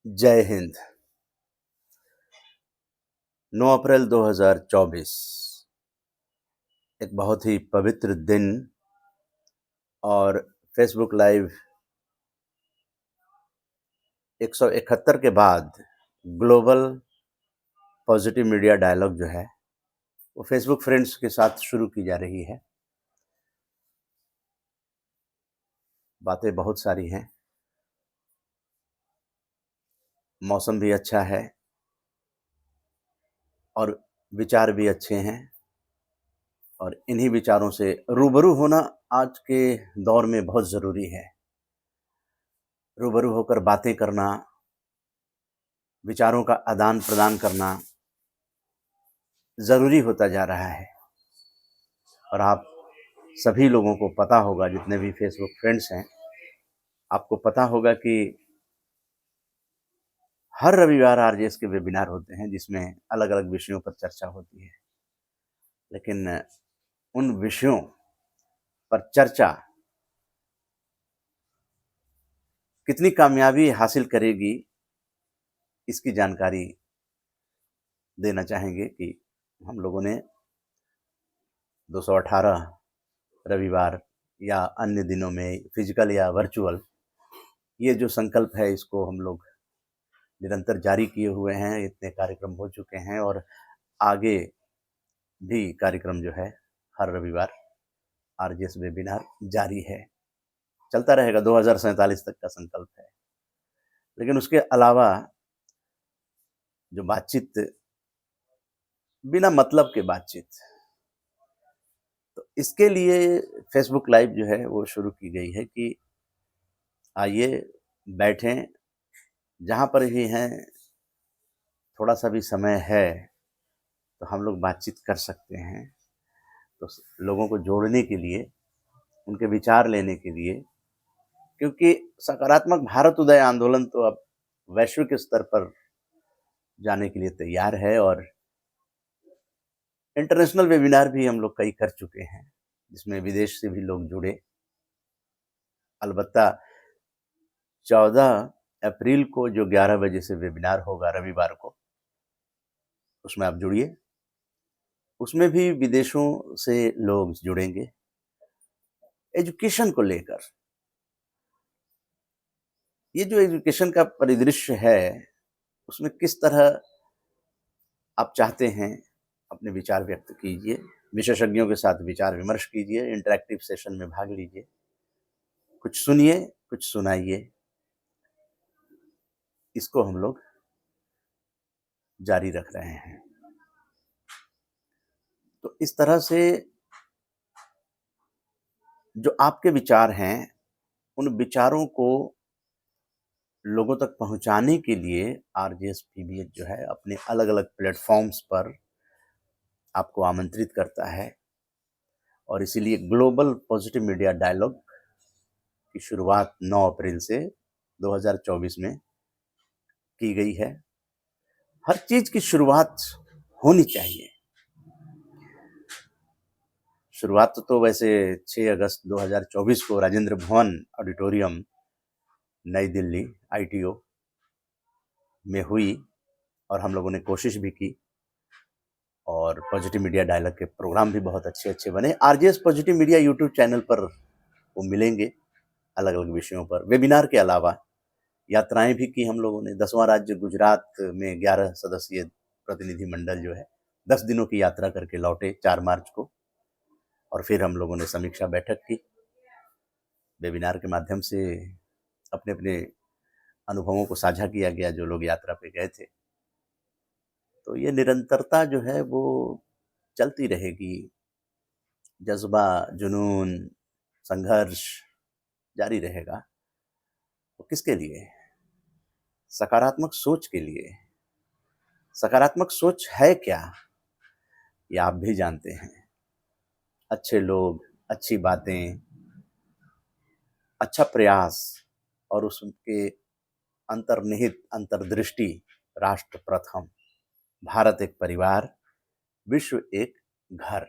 जय हिंद। 9 अप्रैल 2024 एक बहुत ही पवित्र दिन और फेसबुक लाइव 171 के बाद ग्लोबल पॉजिटिव मीडिया डायलॉग जो है वो फेसबुक फ्रेंड्स के साथ शुरू की जा रही है। बातें बहुत सारी हैं, मौसम भी अच्छा है और विचार भी अच्छे हैं और इन्हीं विचारों से रूबरू होना आज के दौर में बहुत ज़रूरी है। रूबरू होकर बातें करना, विचारों का आदान प्रदान करना ज़रूरी होता जा रहा है। और आप सभी लोगों को पता होगा, जितने भी फेसबुक फ्रेंड्स हैं, आपको पता होगा कि हर रविवार आरजेएस के वेबिनार होते हैं जिसमें अलग अलग विषयों पर चर्चा होती है। लेकिन उन विषयों पर चर्चा कितनी कामयाबी हासिल करेगी, इसकी जानकारी देना चाहेंगे कि हम लोगों ने 218 रविवार या अन्य दिनों में फिजिकल या वर्चुअल, ये जो संकल्प है इसको हम लोग निरंतर जारी किए हुए हैं। इतने कार्यक्रम हो चुके हैं और आगे भी कार्यक्रम जो है हर रविवार आरजेएस वेबिनार जारी है, चलता रहेगा। 2047 तक का संकल्प है। लेकिन उसके अलावा जो बातचीत, बिना मतलब के बातचीत, तो इसके लिए फेसबुक लाइव जो है वो शुरू की गई है कि आइए बैठें, जहाँ पर भी हैं, थोड़ा सा भी समय है तो हम लोग बातचीत कर सकते हैं। तो लोगों को जोड़ने के लिए, उनके विचार लेने के लिए, क्योंकि सकारात्मक भारत उदय आंदोलन तो अब वैश्विक स्तर पर जाने के लिए तैयार है और इंटरनेशनल वेबिनार भी हम लोग कई कर चुके हैं जिसमें विदेश से भी लोग जुड़े। अलबत्ता 14 अप्रैल को जो 11 बजे से वेबिनार होगा रविवार को, उसमें आप जुड़िए। उसमें भी विदेशों से लोग जुड़ेंगे एजुकेशन को लेकर। ये जो एजुकेशन का परिदृश्य है उसमें किस तरह आप चाहते हैं अपने विचार व्यक्त कीजिए, विशेषज्ञों के साथ विचार विमर्श कीजिए, इंटरैक्टिव सेशन में भाग लीजिए, कुछ सुनिए, कुछ सुनाइए। इसको हम लोग जारी रख रहे हैं। तो इस तरह से जो आपके विचार हैं, उन विचारों को लोगों तक पहुंचाने के लिए आरजेएस पीबीएच जो है अपने अलग अलग प्लेटफॉर्म्स पर आपको आमंत्रित करता है। और इसीलिए ग्लोबल पॉजिटिव मीडिया डायलॉग की शुरुआत 9 अप्रैल से 2024 में की गई है। हर चीज की शुरुआत होनी चाहिए। शुरुआत तो वैसे 6 अगस्त 2024 को राजेंद्र भवन ऑडिटोरियम, नई दिल्ली, आईटीओ में हुई और हम लोगों ने कोशिश भी की और पॉजिटिव मीडिया डायलॉग के प्रोग्राम भी बहुत अच्छे अच्छे बने। RJS positive media YouTube channel पर वो मिलेंगे अलग अलग विषयों पर। वेबिनार के अलावा यात्राएं भी की हम लोगों ने। 10वां राज्य गुजरात में 11 सदस्यीय प्रतिनिधि मंडल जो है 10 दिनों की यात्रा करके लौटे 4 मार्च को। और फिर हम लोगों ने समीक्षा बैठक की। वेबिनार के माध्यम से अपने अपने अनुभवों को साझा किया गया, जो लोग यात्रा पे गए थे। तो ये निरंतरता जो है वो चलती रहेगी। जज्बा, जुनून, संघर्ष जारी रहेगा। तो किसके लिए? सकारात्मक सोच के लिए। सकारात्मक सोच है क्या, ये आप भी जानते हैं। अच्छे लोग, अच्छी बातें, अच्छा प्रयास और उसके अंतर्निहित अंतर्दृष्टि, राष्ट्र प्रथम, भारत एक परिवार, विश्व एक घर।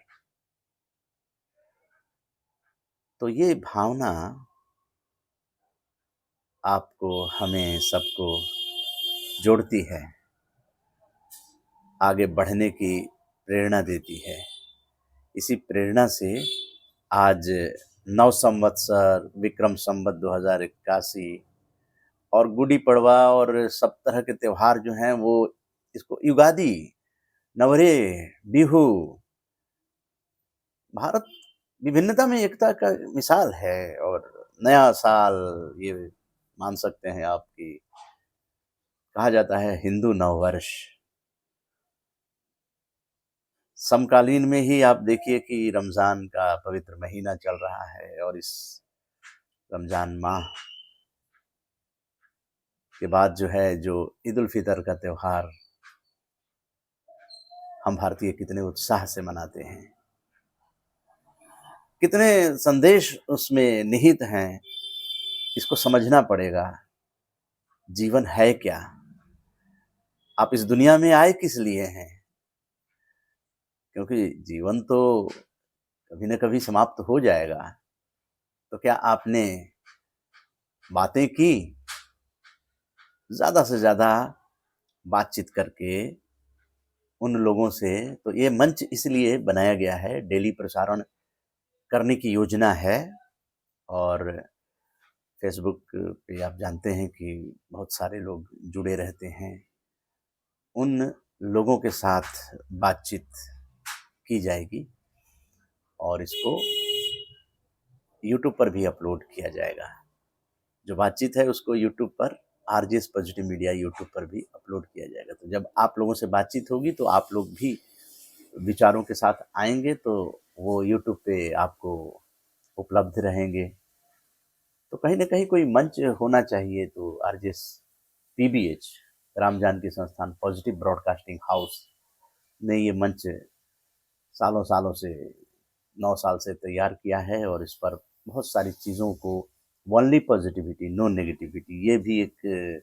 तो ये भावना आपको, हमें, सबको जोड़ती है, आगे बढ़ने की प्रेरणा देती है। इसी प्रेरणा से आज नव संवत्सर, विक्रम संवत 2081 और गुड़ी पड़वा और सब तरह के त्योहार जो हैं वो इसको युगादि, नवरेह, बिहू, भारत विभिन्नता में एकता का मिसाल है। और नया साल ये मान सकते हैं आप कि कहा जाता है हिंदू नववर्ष। समकालीन में ही आप देखिए कि रमज़ान का पवित्र महीना चल रहा है और इस रमज़ान माह के बाद जो है जो ईद उल फितर का त्योहार हम भारतीय कितने उत्साह से मनाते हैं, कितने संदेश उसमें निहित हैं, इसको समझना पड़ेगा। जीवन है क्या? आप इस दुनिया में आए किस लिए हैं? क्योंकि जीवन तो कभी न कभी समाप्त हो जाएगा। तो क्या आपने बातें की? ज़्यादा से ज़्यादा बातचीत करके उन लोगों से, तो ये मंच इसलिए बनाया गया है, डेली प्रसारण करने की योजना है। और फेसबुक पे आप जानते हैं कि बहुत सारे लोग जुड़े रहते हैं। उन लोगों के साथ बातचीत की जाएगी और इसको यूट्यूब पर भी अपलोड किया जाएगा। जो बातचीत है उसको यूट्यूब पर आरजेएस पॉजिटिव मीडिया यूट्यूब पर भी अपलोड किया जाएगा। तो जब आप लोगों से बातचीत होगी तो आप लोग भी विचारों के साथ आएंगे तो वो यूट्यूब पे आपको उपलब्ध रहेंगे। तो कहीं ना कहीं कोई मंच होना चाहिए। तो आरजेएस पीबीएच, राम जानकी संस्थान पॉजिटिव ब्रॉडकास्टिंग हाउस ने ये मंच सालों सालों से 9 साल से तैयार किया है और इस पर बहुत सारी चीज़ों को ओनली पॉजिटिविटी नो नेगेटिविटी, ये भी एक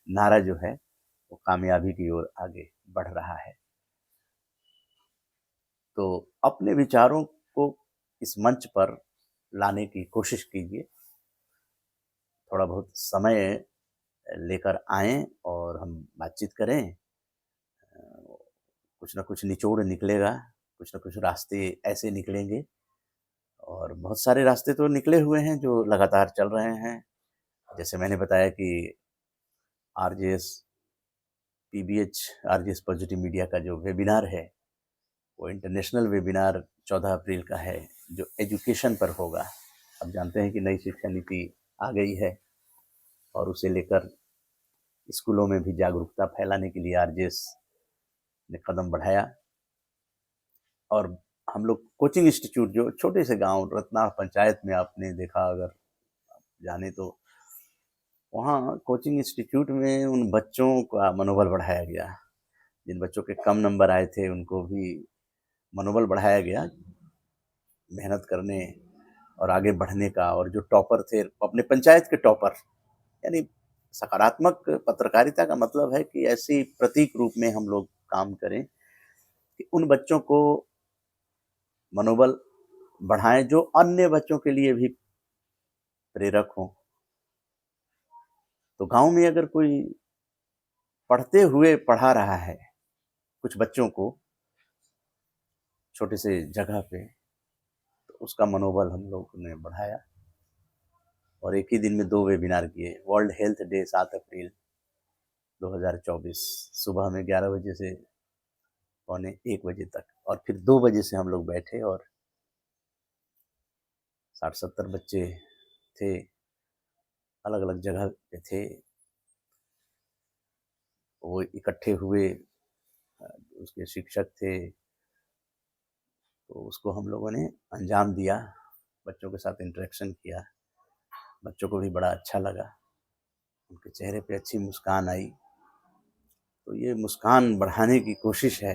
नारा जो है वो कामयाबी की ओर आगे बढ़ रहा है। तो अपने विचारों को इस मंच पर लाने की कोशिश कीजिए। थोड़ा बहुत समय लेकर आएं और हम बातचीत करें। कुछ ना कुछ निचोड़ निकलेगा, कुछ ना कुछ रास्ते ऐसे निकलेंगे और बहुत सारे रास्ते तो निकले हुए हैं जो लगातार चल रहे हैं। जैसे मैंने बताया कि RJS PBH, RJS positive media का जो वेबिनार है वो इंटरनेशनल वेबिनार 14 अप्रैल का है जो एजुकेशन पर होगा। अब जानते हैं कि नई शिक्षा नीति आ गई है और उसे लेकर स्कूलों में भी जागरूकता फैलाने के लिए आरजेएस ने कदम बढ़ाया। और हम लोग कोचिंग इंस्टीट्यूट जो छोटे से गांव रत्ना पंचायत में आपने देखा, अगर जाने तो वहाँ कोचिंग इंस्टीट्यूट में उन बच्चों का मनोबल बढ़ाया गया। जिन बच्चों के कम नंबर आए थे उनको भी मनोबल बढ़ाया गया मेहनत करने और आगे बढ़ने का। और जो टॉपर थे अपने पंचायत के टॉपर, यानी सकारात्मक पत्रकारिता का मतलब है कि ऐसी प्रतीक रूप में हम लोग काम करें कि उन बच्चों को मनोबल बढ़ाएं जो अन्य बच्चों के लिए भी प्रेरक हों। तो गांव में अगर कोई पढ़ते हुए पढ़ा रहा है कुछ बच्चों को छोटे से जगह पे, तो उसका मनोबल हम लोग ने बढ़ाया और एक ही दिन में 2 वेबिनार किए। वर्ल्ड हेल्थ डे 7 अप्रैल 2024 सुबह में 11 बजे से पौने 1 बजे तक, और फिर 2 बजे से हम लोग बैठे और 60-70 बच्चे थे, अलग अलग जगह पे थे, वो इकट्ठे हुए। उसके शिक्षक थे, तो उसको हम लोगों ने अंजाम दिया, बच्चों के साथ इंटरेक्शन किया। बच्चों को भी बड़ा अच्छा लगा, उनके चेहरे पे अच्छी मुस्कान आई। तो ये मुस्कान बढ़ाने की कोशिश है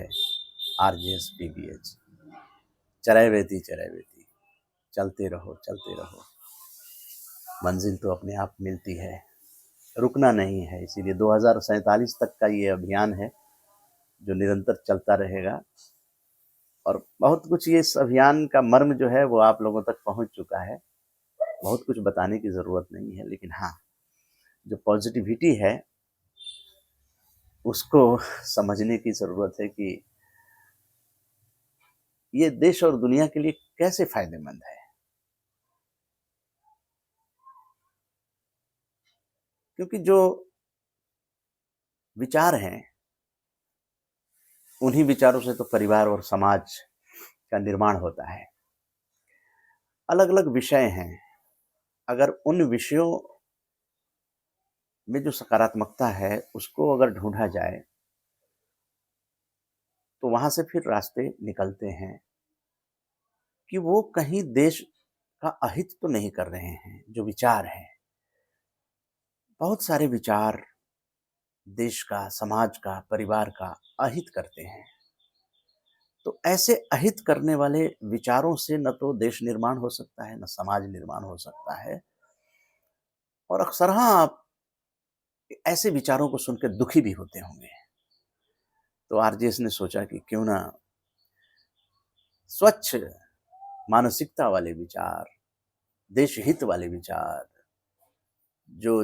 आरजेएस पीबीएच। चरैवेती चरैवेती, चलते रहो चलते रहो, मंजिल तो अपने आप मिलती है, रुकना नहीं है। इसीलिए 2047 तक का ये अभियान है जो निरंतर चलता रहेगा। और बहुत कुछ ये इस अभियान का मर्म जो है वो आप लोगों तक पहुंच चुका है, बहुत कुछ बताने की ज़रूरत नहीं है। लेकिन हाँ, जो पॉजिटिविटी है उसको समझने की ज़रूरत है कि ये देश और दुनिया के लिए कैसे फ़ायदेमंद है। क्योंकि जो विचार हैं, उन्हीं विचारों से तो परिवार और समाज का निर्माण होता है। अलग-अलग विषय हैं, अगर उन विषयों में जो सकारात्मकता है, उसको अगर ढूँढा जाए, तो वहाँ से फिर रास्ते निकलते हैं कि वो कहीं देश का अहित तो नहीं कर रहे हैं, जो विचार हैं। बहुत सारे विचार देश का, समाज का, परिवार का अहित करते हैं। तो ऐसे अहित करने वाले विचारों से न तो देश निर्माण हो सकता है, न समाज निर्माण हो सकता है। और अक्सरहा आप ऐसे विचारों को सुनकर दुखी भी होते होंगे। तो आरजेएस ने सोचा कि क्यों ना स्वच्छ मानसिकता वाले विचार, देश हित वाले विचार, जो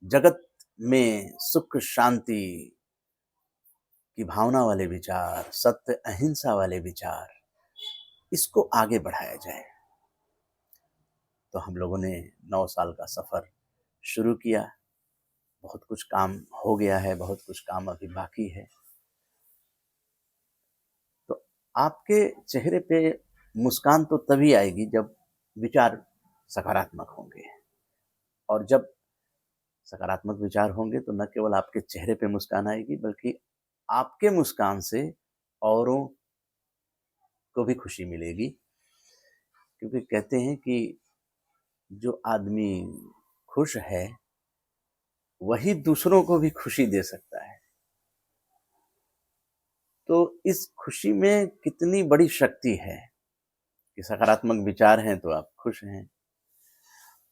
जगत में सुख शांति की भावना वाले विचार, सत्य अहिंसा वाले विचार, इसको आगे बढ़ाया जाए। तो हम लोगों ने 9 साल का सफ़र शुरू किया। बहुत कुछ काम हो गया है, बहुत कुछ काम अभी बाकी है। तो आपके चेहरे पे मुस्कान तो तभी आएगी जब विचार सकारात्मक होंगे, और जब सकारात्मक विचार होंगे तो न केवल आपके चेहरे पे मुस्कान आएगी, बल्कि आपके मुस्कान से औरों को भी खुशी मिलेगी। क्योंकि कहते हैं कि जो आदमी खुश है, वही दूसरों को भी खुशी दे सकता है। तो इस खुशी में कितनी बड़ी शक्ति है कि सकारात्मक विचार हैं तो आप खुश हैं,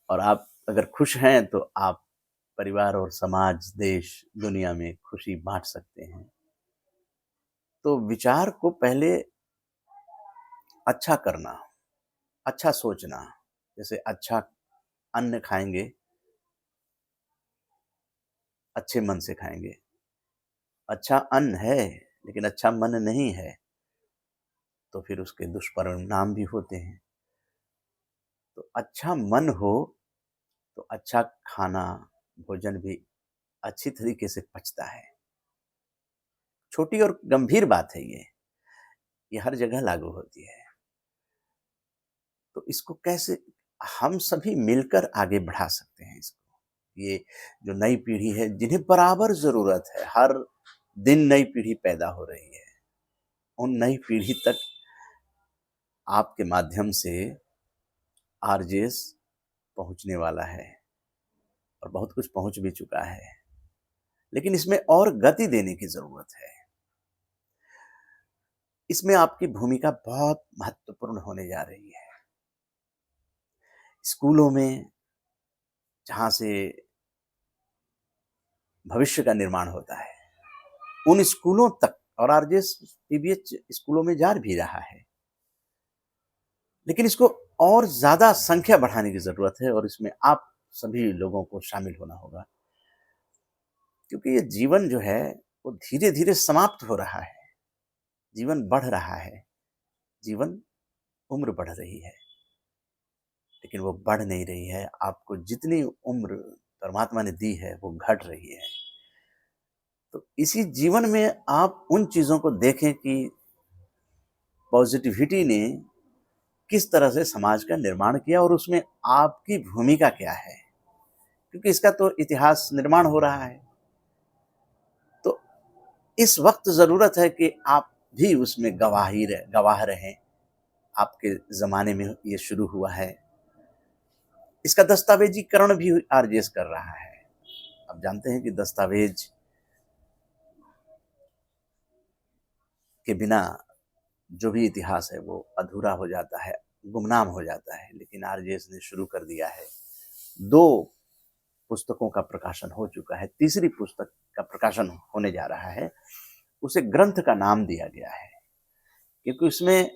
और आप अगर खुश हैं तो आप परिवार और समाज, देश, दुनिया में खुशी बाँट सकते हैं। तो विचार को पहले अच्छा करना, अच्छा सोचना, जैसे अच्छा अन्न खाएँगे, अच्छे मन से खाएँगे। अच्छा अन्न है, लेकिन अच्छा मन नहीं है, तो फिर उसके दुष्परिणाम भी होते हैं। तो अच्छा मन हो, तो अच्छा खाना, भोजन भी अच्छी तरीके से पचता है। छोटी और गंभीर बात है ये हर जगह लागू होती है। तो इसको कैसे हम सभी मिलकर आगे बढ़ा सकते हैं इसको? ये जो नई पीढ़ी है, जिन्हें बराबर ज़रूरत है, हर दिन नई पीढ़ी पैदा हो रही है। उन नई पीढ़ी तक आपके माध्यम से आरजेएस पहुँचने वाला है, और बहुत कुछ पहुँच भी चुका है। लेकिन इसमें और गति देने की ज़रूरत है। इसमें आपकी भूमिका बहुत महत्वपूर्ण होने जा रही है। स्कूलों में, जहाँ से भविष्य का निर्माण होता है, उन स्कूलों तक, और आरजेएस पीबीएच स्कूलों में जा भी रहा है। लेकिन इसको और ज़्यादा संख्या बढ़ाने की ज़रूरत है, और इसमें आप सभी लोगों को शामिल होना होगा। क्योंकि ये जीवन जो है, वो धीरे-धीरे समाप्त हो रहा है। जीवन बढ़ रहा है, जीवन उम्र बढ़ रही है, लेकिन वो बढ़ नहीं रही है। आपको जितनी उम्र परमात्मा ने दी है, वो घट रही है। तो इसी जीवन में आप उन चीज़ों को देखें कि पॉज़िटिविटी ने किस तरह से समाज का निर्माण किया, और उसमें आपकी भूमिका क्या है? क्योंकि इसका तो इतिहास निर्माण हो रहा है। तो इस वक़्त ज़रूरत है कि आप भी उसमें गवाह रहें। आपके ज़माने में ये शुरू हुआ है। इसका दस्तावेज़ीकरण भी आरजेएस कर रहा है। आप जानते हैं कि दस्तावेज़ के बिना जो भी इतिहास है वो अधूरा हो जाता है, गुमनाम हो जाता है। लेकिन आरजेएस ने शुरू कर दिया है। 2 पुस्तकों का प्रकाशन हो चुका है, तीसरी पुस्तक का प्रकाशन होने जा रहा है। उसे ग्रंथ का नाम दिया गया है, क्योंकि उसमें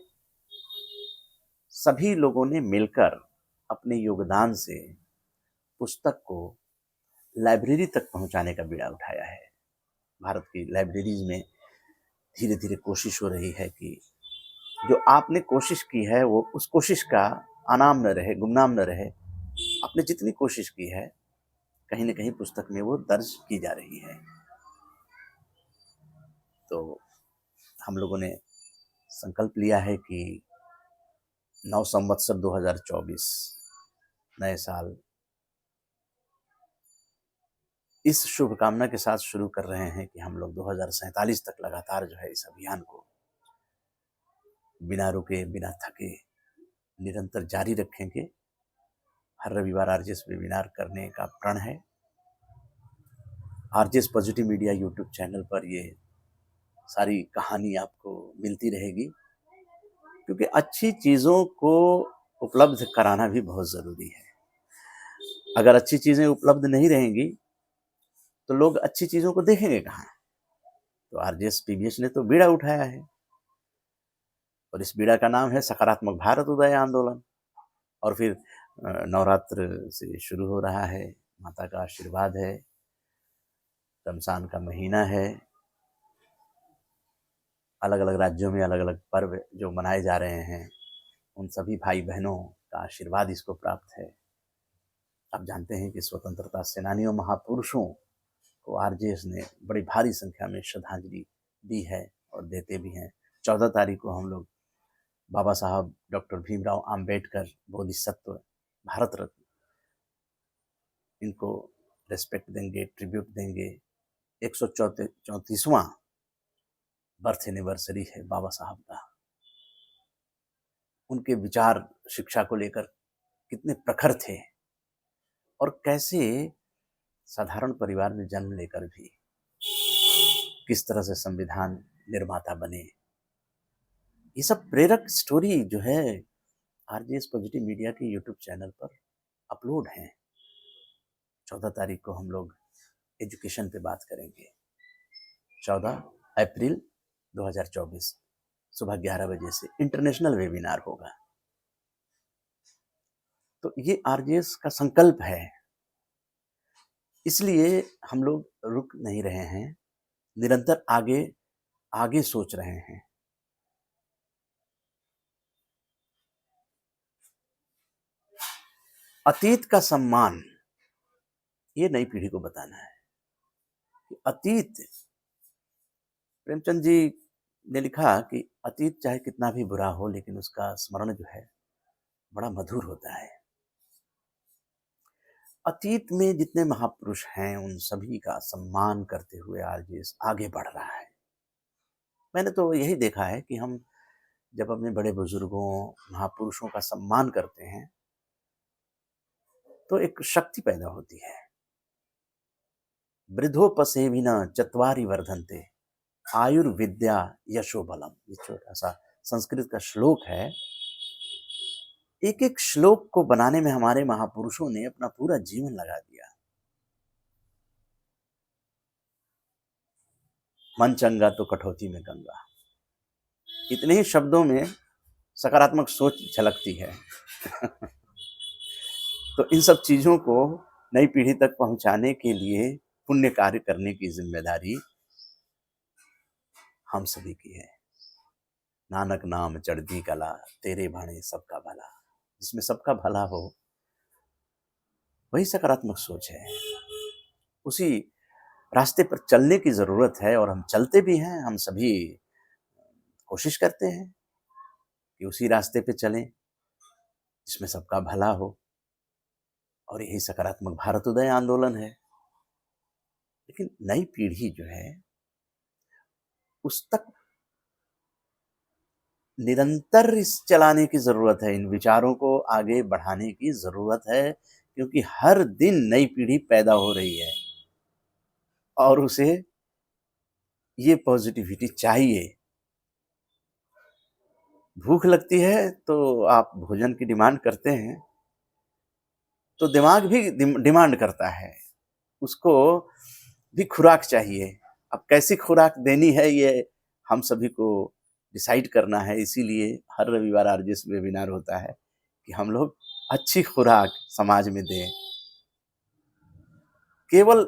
सभी लोगों ने मिलकर अपने योगदान से पुस्तक को लाइब्रेरी तक पहुँचाने का बीड़ा उठाया है। भारत की लाइब्रेरीज में धीरे धीरे कोशिश हो रही है कि जो आपने कोशिश की है वो उस कोशिश का अनाम न रहे, गुमनाम न रहे। आपने जितनी कोशिश की है कहीं न कहीं पुस्तक में वो दर्ज की जा रही है। तो हम लोगों ने संकल्प लिया है कि नव संवत्सर 2024 नए साल इस शुभकामना के साथ शुरू कर रहे हैं कि हम लोग 2047 तक लगातार जो है इस अभियान को बिना रुके, बिना थके निरंतर जारी रखेंगे। हर रविवार आरजेएस वेबिनार करने का प्रण है। RJS positive media YouTube channel पर ये सारी कहानी आपको मिलती रहेगी, क्योंकि अच्छी चीज़ों को उपलब्ध कराना भी बहुत ज़रूरी है। अगर अच्छी चीज़ें उपलब्ध नहीं रहेंगी तो लोग अच्छी चीज़ों को देखेंगे कहाँ? तो आरजेएस पीबीएस ने तो बीड़ा उठाया है और इस बीड़ा का नाम है सकारात्मक भारत उदय आंदोलन। और फिर नवरात्र से शुरू हो रहा है, माता का आशीर्वाद है, रमज़ान का महीना है, अलग अलग राज्यों में अलग अलग पर्व जो मनाए जा रहे हैं, उन सभी भाई बहनों का आशीर्वाद इसको प्राप्त है। आप जानते हैं कि स्वतंत्रता सेनानियों, महापुरुषों को आरजेएस ने बड़ी भारी संख्या में श्रद्धांजलि दी है और देते भी हैं। 14 तारीख को हम लोग बाबा साहब डॉक्टर भीमराव आम्बेडकर बोधिसत्व भारत रत्न, इनको रेस्पेक्ट देंगे, ट्रिब्यूट देंगे। 134वां बर्थ एनिवर्सरी है बाबा साहब का। उनके विचार शिक्षा को लेकर कितने प्रखर थे और कैसे साधारण परिवार में जन्म लेकर भी किस तरह से संविधान निर्माता बने। ये सब प्रेरक स्टोरी जो है आरजेएस पॉजिटिव मीडिया के यूट्यूब चैनल पर अपलोड हैं। 14 तारीख को हम लोग एजुकेशन पे बात करेंगे। 14 अप्रैल 2024 सुबह 11 बजे से इंटरनेशनल वेबिनार होगा। तो ये आरजेएस का संकल्प है, इसलिए हम लोग रुक नहीं रहे हैं, निरंतर आगे आगे सोच रहे हैं। अतीत का सम्मान ये नई पीढ़ी को बताना है कि अतीत, प्रेमचंद जी ने लिखा कि अतीत चाहे कितना भी बुरा हो लेकिन उसका स्मरण जो है बड़ा मधुर होता है। अतीत में जितने महापुरुष हैं उन सभी का सम्मान करते हुए आरजेएस आगे बढ़ रहा है। मैंने तो यही देखा है कि हम जब अपने बड़े बुजुर्गों, महापुरुषों का सम्मान करते हैं तो एक शक्ति पैदा होती है। वृद्धोपसेविना चत्वारि वर्धन्ते आयुर्विद्या यशो बलम, ये छोटा सा संस्कृत का श्लोक है। एक एक श्लोक को बनाने में हमारे महापुरुषों ने अपना पूरा जीवन लगा दिया। मन चंगा तो कठौती में गंगा, इतने ही शब्दों में सकारात्मक सोच झलकती है। तो इन सब चीजों को नई पीढ़ी तक पहुंचाने के लिए पुण्य कार्य करने की जिम्मेदारी हम सभी की है। नानक नाम चढ़ती कला, तेरे भाणे सबका भला। जिसमें सबका भला हो वही सकारात्मक सोच है। उसी रास्ते पर चलने की जरूरत है और हम चलते भी हैं। हम सभी कोशिश करते हैं कि उसी रास्ते पे चलें जिसमें सबका भला हो, और यही सकारात्मक भारत उदय आंदोलन है। लेकिन नई पीढ़ी जो है उस तक निरंतर इस चलाने की जरूरत है, इन विचारों को आगे बढ़ाने की जरूरत है, क्योंकि हर दिन नई पीढ़ी पैदा हो रही है और उसे ये पॉजिटिविटी चाहिए। भूख लगती है तो आप भोजन की डिमांड करते हैं, तो दिमाग भी डिमांड करता है, उसको भी खुराक चाहिए। अब कैसी खुराक देनी है ये हम सभी को डिसाइड करना है। इसीलिए हर रविवार आरजेएस वेबिनार होता है कि हम लोग अच्छी खुराक समाज में दें। केवल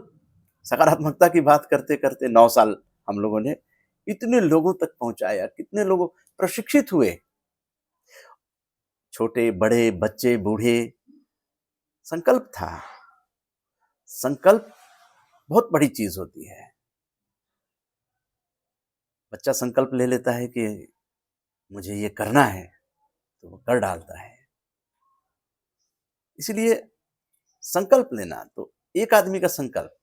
सकारात्मकता की बात करते-करते 9 साल हम लोगों ने इतने लोगों तक पहुँचाया, कितने लोग प्रशिक्षित हुए, छोटे, बड़े, बच्चे, बूढ़े। संकल्प था। संकल्प बहुत बड़ी चीज़ होती है। बच्चा संकल्प ले लेता है कि मुझे ये करना है, तो वो कर डालता है। इसलिए संकल्प लेना तो एक आदमी का संकल्प,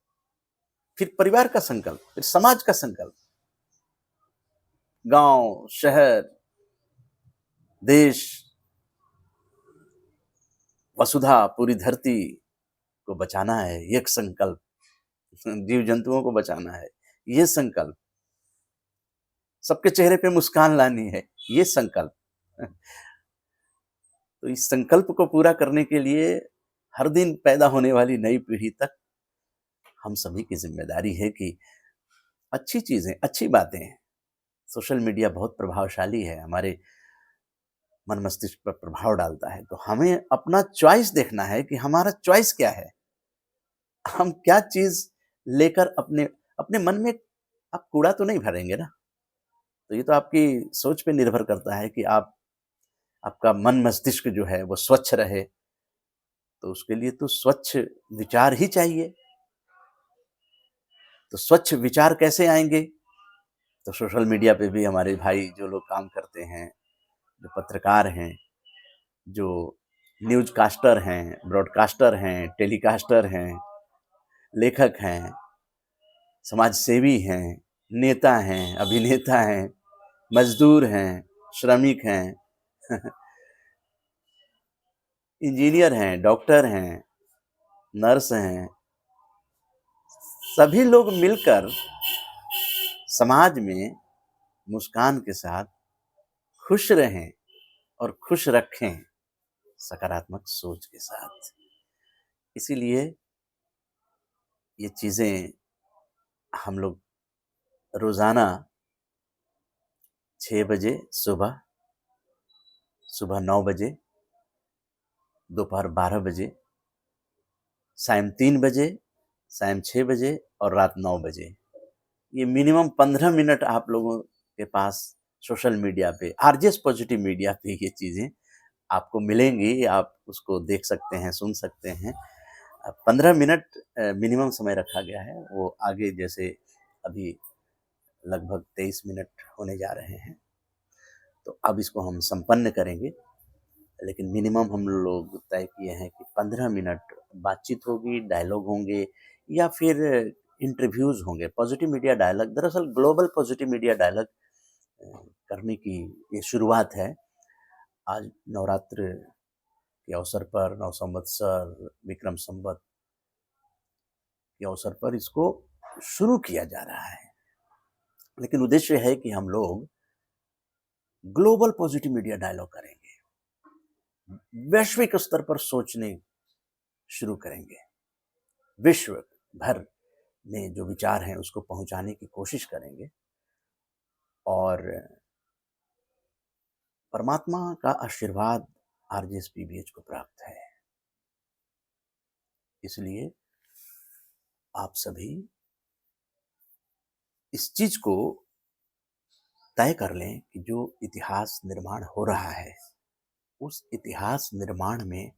फिर परिवार का संकल्प, फिर समाज का संकल्प, गाँव, शहर, देश, वसुधा, पूरी धरती को बचाना है, ये एक संकल्प। जीव-जंतुओं को बचाना है, ये संकल्प। सबके चेहरे पे मुस्कान लानी है, ये संकल्प। तो इस संकल्प को पूरा करने के लिए हर दिन पैदा होने वाली नई पीढ़ी तक हम सभी की ज़िम्मेदारी है कि अच्छी चीज़ें, अच्छी बातें, सोशल मीडिया बहुत प्रभावशाली है, हमारे मन मस्तिष्क पर प्रभाव डालता है, तो हमें अपना चॉइस देखना है कि हमारा चॉइस क्या है? हम क्या चीज़ लेकर अपने अपने मन में आप कूड़ा तो नहीं भरेंगे ना? तो ये तो आपकी सोच पे निर्भर करता है कि आपका मन मस्तिष्क जो है वो स्वच्छ रहे, तो उसके लिए तो स्वच्छ विचार ही चाहिए। तो स्वच्छ विचार कैसे आएँगे? तो सोशल मीडिया पे भी हमारे भाई जो लोग काम करते हैं, जो पत्रकार हैं, जो न्यूज़ कास्टर हैं, ब्रॉडकास्टर हैं, टेलीकास्टर हैं, लेखक हैं, समाजसेवी हैं, नेता हैं, अभिनेता हैं, मज़दूर हैं, श्रमिक हैं, इंजीनियर हैं, डॉक्टर हैं, नर्स हैं, सभी लोग मिलकर समाज में मुस्कान के साथ खुश रहें और खुश रखें, सकारात्मक सोच के साथ। इसीलिए ये चीज़ें हम लोग रोज़ाना 6 बजे सुबह, सुबह 9 बजे, दोपहर 12 बजे, सायं 3 बजे, सायं 6 बजे और रात 9 बजे। ये मिनिमम 15 मिनट आप लोगों के पास सोशल मीडिया पे, आरजेएस पॉजिटिव मीडिया पे ये चीज़ें आपको मिलेंगी, आप उसको देख सकते हैं, सुन सकते हैं। 15 मिनट मिनिमम समय रखा गया है, वो आगे जैसे अभी लगभग 23 मिनट होने जा रहे हैं, तो अब इसको हम संपन्न करेंगे। लेकिन मिनिमम हम लोग तय किए हैं कि 15 मिनट बातचीत होगी, डायलॉग होंगे या फिर इंटरव्यूज़ होंगे। पॉजिटिव मीडिया डायलॉग दरअसल ग्लोबल पॉजिटिव मीडिया डायलॉग करने की ये शुरुआत है। आज नवरात्र के अवसर पर, नव संवत्सर, विक्रम संवत के अवसर पर इसको शुरू किया जा रहा है। लेकिन उद्देश्य है कि हम लोग ग्लोबल पॉजिटिव मीडिया डायलॉग करेंगे, वैश्विक स्तर पर सोचने शुरू करेंगे, विश्व भर में जो विचार हैं उसको पहुंचाने की कोशिश करेंगे और परमात्मा का आशीर्वाद आरजेएस पीबीएच को प्राप्त है। इसलिए आप सभी इस चीज को तय कर लें कि जो इतिहास निर्माण हो रहा है, उस इतिहास निर्माण में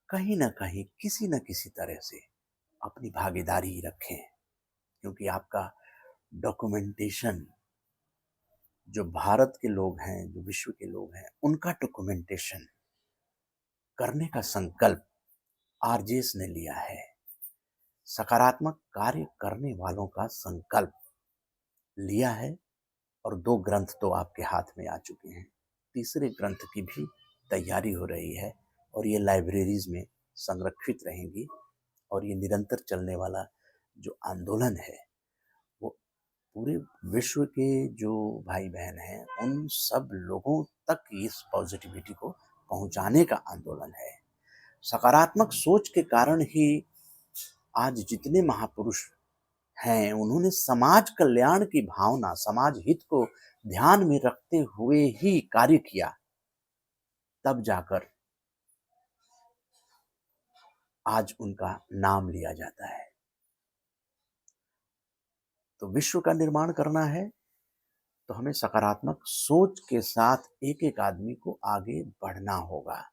कहीं न कहीं, किसी न किसी तरह से अपनी भागीदारी रखें, क्योंकि आपका डॉक्यूमेंटेशन, जो भारत के लोग हैं, जो विश्व के लोग हैं, उनका डॉक्यूमेंटेशन करने का संकल्प आरजेएस ने लिया है। सकारात्मक कार्य करने वालों का संकल्प लिया है और 2 ग्रंथ तो आपके हाथ में आ चुके हैं। तीसरे ग्रंथ की भी तैयारी हो रही है और ये लाइब्रेरीज़ में संरक्षित रहेंगी और ये निरंतर चलने वाला जो आंदोलन है, वो पूरे विश्व के जो भाई-बहन हैं, उन सब लोगों तक इस पॉज़िटिविटी को पहुँचाने का आंदोलन है। सकारात्मक सोच के कारण ही आज जितने महापुरुष हैं, उन्होंने समाज कल्याण की भावना, समाज हित को ध्यान में रखते हुए ही कार्य किया, तब जाकर आज उनका नाम लिया जाता है। तो विश्व का निर्माण करना है तो हमें सकारात्मक सोच के साथ एक एक आदमी को आगे बढ़ना होगा।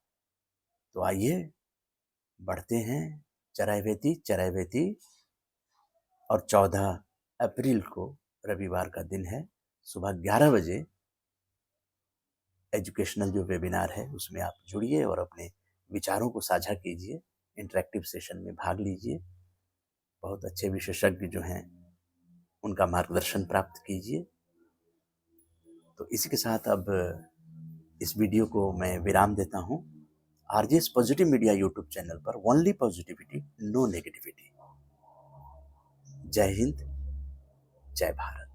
तो आइए बढ़ते हैं चरैवेती चरैवेती। और 14 अप्रैल को रविवार का दिन है, सुबह 11 बजे एजुकेशनल जो वेबिनार है उसमें आप जुड़िए और अपने विचारों को साझा कीजिए, इंटरेक्टिव सेशन में भाग लीजिए, बहुत अच्छे विशेषज्ञ जो हैं उनका मार्गदर्शन प्राप्त कीजिए। तो इसी के साथ अब इस वीडियो को मैं विराम देता हूँ। RJS positive media YouTube channel पर ओनली पॉजिटिविटी, नो नेगेटिविटी। जय हिंद, जय भारत।